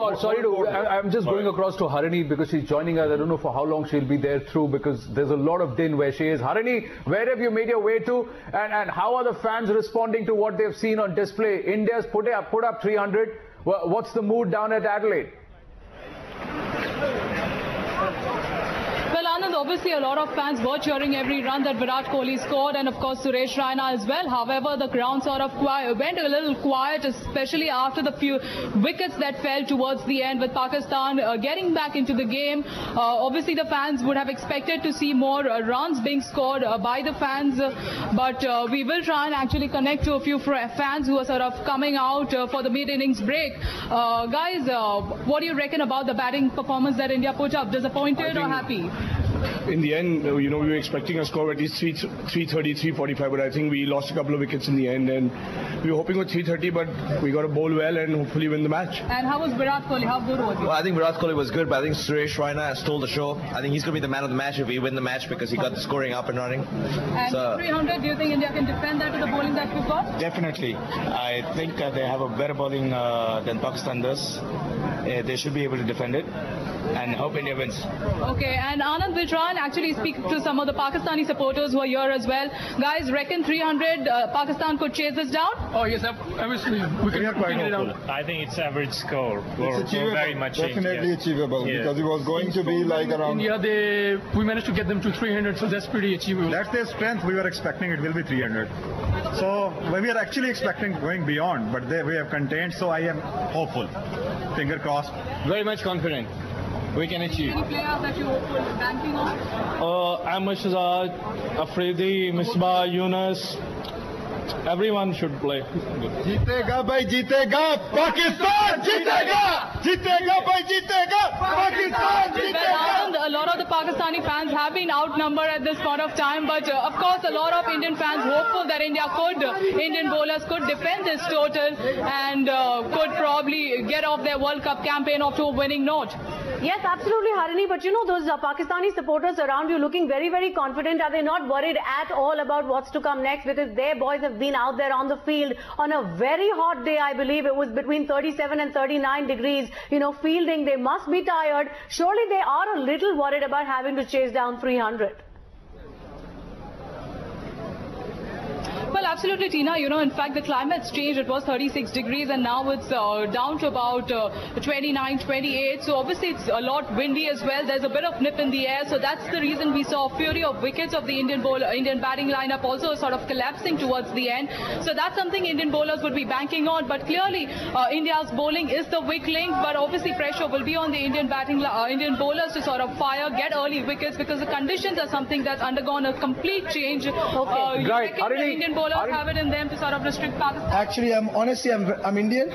Oh, sorry, I'm just going across to Harini because she's joining us. I don't know for how long she'll be there through because there's a lot of din where she is. Harini, where have you made your way to? And how are the fans responding to what they've seen on display? India's put up 300. What's the mood down at Adelaide? Well, Anand, obviously a lot of fans were cheering every run that Virat Kohli scored, and of course Suresh Raina as well. However, the ground sort of went a little quiet, especially after the few wickets that fell towards the end, with Pakistan getting back into the game. Obviously the fans would have expected to see more runs being scored by the fans, but we will try and actually connect to a few fans who are sort of coming out for the mid-innings break. Guys, what do you reckon about the batting performance that India put up? Disappointed or happy? In the end, we were expecting a score of at least 330, 345, but I think we lost a couple of wickets in the end, and we were hoping for 330, but we got to bowl well and hopefully win the match. And how was Virat Kohli? How good was he? Well, I think Virat Kohli was good, but I think Suresh Raina stole the show. I think he's going to be the man of the match if we win the match because he got the scoring up and running. And 300, do you think India can defend that with the bowling that we've got? Definitely. I think they have a better bowling than Pakistan does. They should be able to defend it and hope India wins. Okay, and Anand will try and actually speak to some of the Pakistani supporters who are here as well. Guys, reckon 300 Pakistan could chase this down? Oh yes, obviously we can quite it out. I think it's average score. It's achievable, very much definitely achievable because it was going to be like around. India, we managed to get them to 300, so that's pretty achievable. That's their strength. We were expecting it will be 300. So we are actually expecting going beyond, but we have contained. So I am hopeful. Finger crossed. Very much confident. We can achieve. Any players that you hopeful banking on? Ahmed Shahzad, Afridi, Misbah, Yunus. Everyone should play. जीतेगा भाई जीतेगा पाकिस्तान जीतेगा जीतेगा भाई जीतेगा पाकिस्तान जीतेगा. A lot of the Pakistani fans have been outnumbered at this point of time, but of course a lot of Indian fans hopeful that Indian bowlers could defend this total and could probably get off their World Cup campaign off to a winning note. Yes, absolutely, Harini. But you know, those Pakistani supporters around you looking very, very confident. Are they not worried at all about what's to come next? Because their boys have been out there on the field on a very hot day. I believe it was between 37 and 39 degrees. Fielding. They must be tired. Surely they are a little worried about having to chase down 300. Well, absolutely, Tina. In fact, the climate's changed. It was 36 degrees and now it's down to about 29, 28. So obviously it's a lot windy as well. There's a bit of nip in the air. So that's the reason we saw a fury of wickets of the Indian batting lineup also sort of collapsing towards the end. So that's something Indian bowlers would be banking on. But clearly, India's bowling is the weak link. But obviously pressure will be on the Indian bowlers to sort of fire, get early wickets because the conditions are something that's undergone a complete change. Okay. Right. Indian bowlers have it in them to sort of restrict Pakistan? Actually, I'm Indian,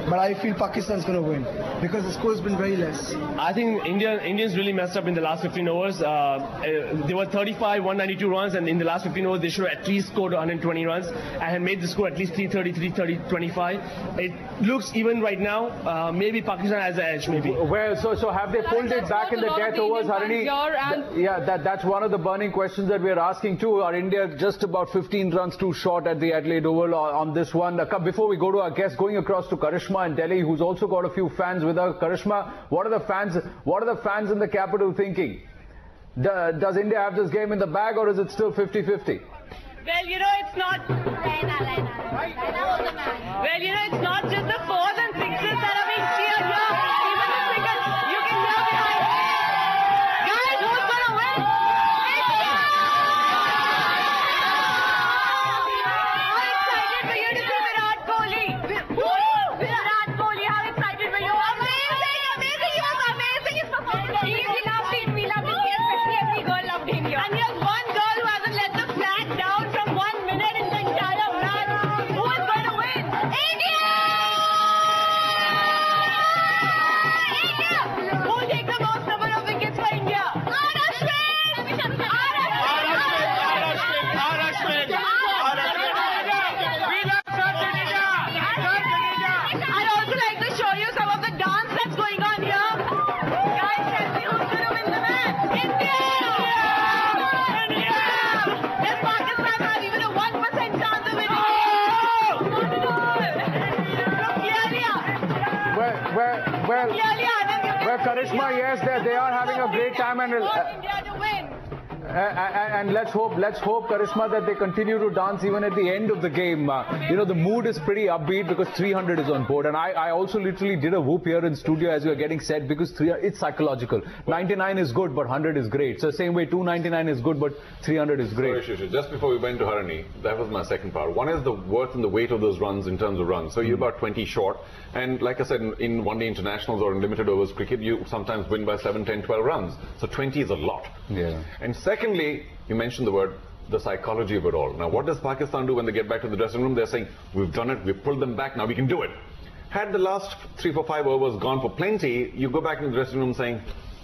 but I feel Pakistan's going to win because the score's been very less. I think Indians really messed up in the last 15 overs. They were 35, 192 runs, and in the last 15 overs, they should have at least scored 120 runs and had made the score at least 330, 25. It looks even right now. Maybe Pakistan has the edge, maybe. Well, so have they pulled it back in the death overs, Harini? Yeah, that's one of the burning questions that we're asking too. Are India just about 15 runs too short at the Adelaide Oval on this one? Before we go to our guest, going across to Karishma in Delhi, who's also got a few fans with her. Karishma, what are the fans in the capital thinking? Does India have this game in the bag or is it still 50-50? Well, it's not. Well, it's not just the fours and sixes that are being cheered here. Even the singles, you can hear behind. Guys, who's gonna win? India! How excited for you to see Virat Kohli? Virat Kohli, how excited were you? Amazing! He was amazing. His performance. We loved him. Especially every girl loved him here. And here's one girl who hasn't let the flag down from 1 minute in the entire run. Who is going to win? India! India! Who will take the most number of wickets for India? Anashwin! Well, Karishma, yes, they are having a great time, and let's hope, Karishma, that they continue to dance even at the end of the game. You know, the mood is pretty upbeat because 300 is on board. And I also literally did a whoop here in studio as we were getting set because it's psychological. 99 is good, but 100 is great. So same way, 299 is good, but 300 is great. Sorry, Shishir, just before we went to Harini, that was my second part. One is the worth and the weight of those runs in terms of runs. So you're about 20 short. And like I said, in one-day internationals or in limited overs cricket, you sometimes win by 7, 10, 12 runs. So 20 is a lot. Yeah. And secondly, you mentioned the psychology of it all. Now, what does Pakistan do when they get back to the dressing room? They're saying, we've done it, we've pulled them back, now we can do it. Had the last 3, 4, 5 overs gone for plenty, you go back in the dressing room saying,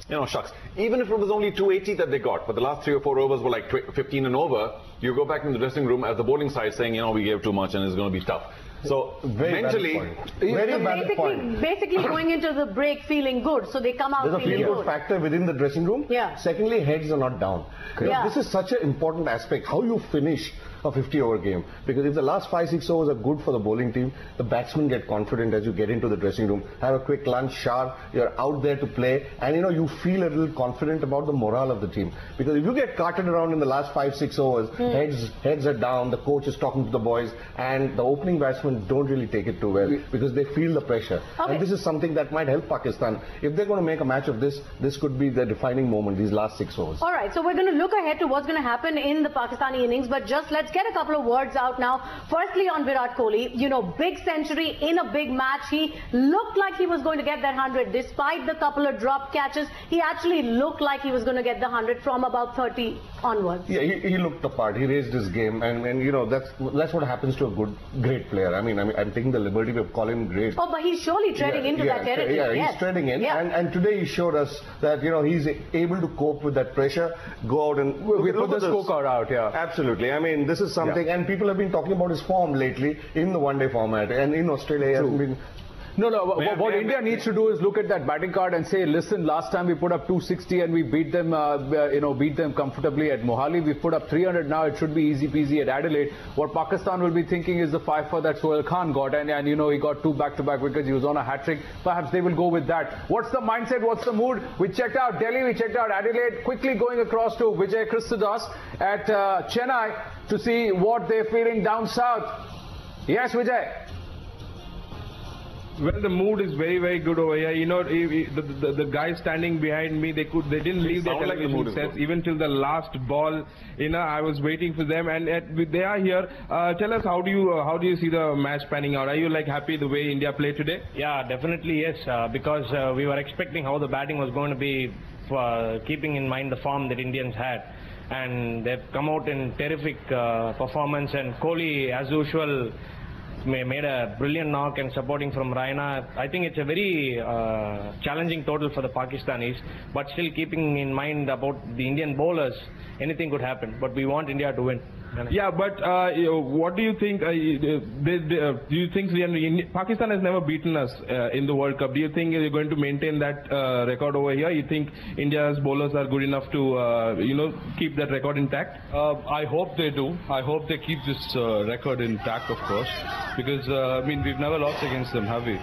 you know, shucks. Even if it was only 280 that they got, but the last 3 or 4 overs were like 15 and over, you go back in the dressing room as the bowling side saying, you know, we gave too much and it's going to be tough. So mentally, basically going into the break feeling good, so they come out feeling good. There's a feel-good factor within the dressing room. Yeah. Secondly, heads are not down. Yeah. This is such an important aspect, how you finish a 50-over game. Because if the last 5, 6 overs are good for the bowling team, the batsmen get confident as you get into the dressing room. Have a quick lunch, shower, you're out there to play, and you know, you feel a little confident about the morale of the team. Because if you get carted around in the last 5, 6 overs, heads are down, the coach is talking to the boys, and the opening batsmen don't really take it too well because they feel the pressure. Okay. And this is something that might help Pakistan. If they're going to make a match of this, this could be the defining moment, these last 6 overs. All right, so we're going to look ahead to what's going to happen in the Pakistani innings, but just let's get a couple of words out now. Firstly, on Virat Kohli, you know, big century in a big match. He looked like he was going to get that 100. Despite the couple of drop catches, he actually looked like he was going to get the 100 from about 30 onwards. Yeah, he looked apart. He raised his game, and you know, that's what happens to a great player. I mean, I'm taking the liberty of calling him great. Oh, but he's surely treading into that territory. Yeah, he's treading in, and today he showed us that, you know, he's able to cope with that pressure, go out and we put the scorecard out. Yeah, absolutely. I mean, this is something, and people have been talking about his form lately in the one-day format, and in Australia he hasn't been. No, what India needs to do is look at that batting card and say, listen, last time we put up 260 and we beat them, beat them comfortably at Mohali. We put up 300 now. It should be easy peasy at Adelaide. What Pakistan will be thinking is the 5 that Sohail Khan got, and you know, he got 2 back-to-back wickets. He was on a hat-trick. Perhaps they will go with that. What's the mindset? What's the mood? We checked out Delhi. We checked out Adelaide. Quickly going across to Vijay Kristadas at Chennai to see what they're feeling down south. Yes, Vijay. Well, the mood is very, very good over here. You know, the guys standing behind me, they didn't leave their television sets even till the last ball. You know, I was waiting for them, and they are here. Tell us, how do you see the match panning out? Are you like happy the way India played today? Yeah, definitely yes. Because we were expecting how the batting was going to be, keeping in mind the form that Indians had. And they've come out in terrific performance, and Kohli, as usual, made a brilliant knock and supporting from Raina. I think it's a very challenging total for the Pakistanis, but still keeping in mind about the Indian bowlers, anything could happen, but we want India to win. Yeah, but what do you think? Do you think Pakistan has never beaten us in the World Cup? Do you think you're going to maintain that record over here? You think India's bowlers are good enough to, keep that record intact? I hope they do. I hope they keep this record intact, of course, because I mean, we've never lost against them, have we?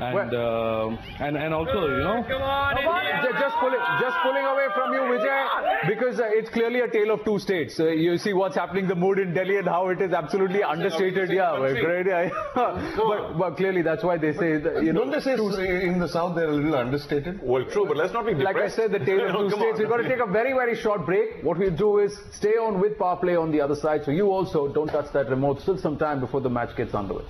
And also, you know, just pulling away from you, Vijay, because it's clearly a tale of two states. You see what's happening, the mood in Delhi, and how it is absolutely understated. Yeah, great. But clearly that's why they say, don't they say in the south they're a little understated? Well, true, but let's not be depressed. Like I said, the tale of two states. We've got to take a very, very short break. What we'll do is stay on with Power Play on the other side. So you also don't touch that remote. Still some time before the match gets underway.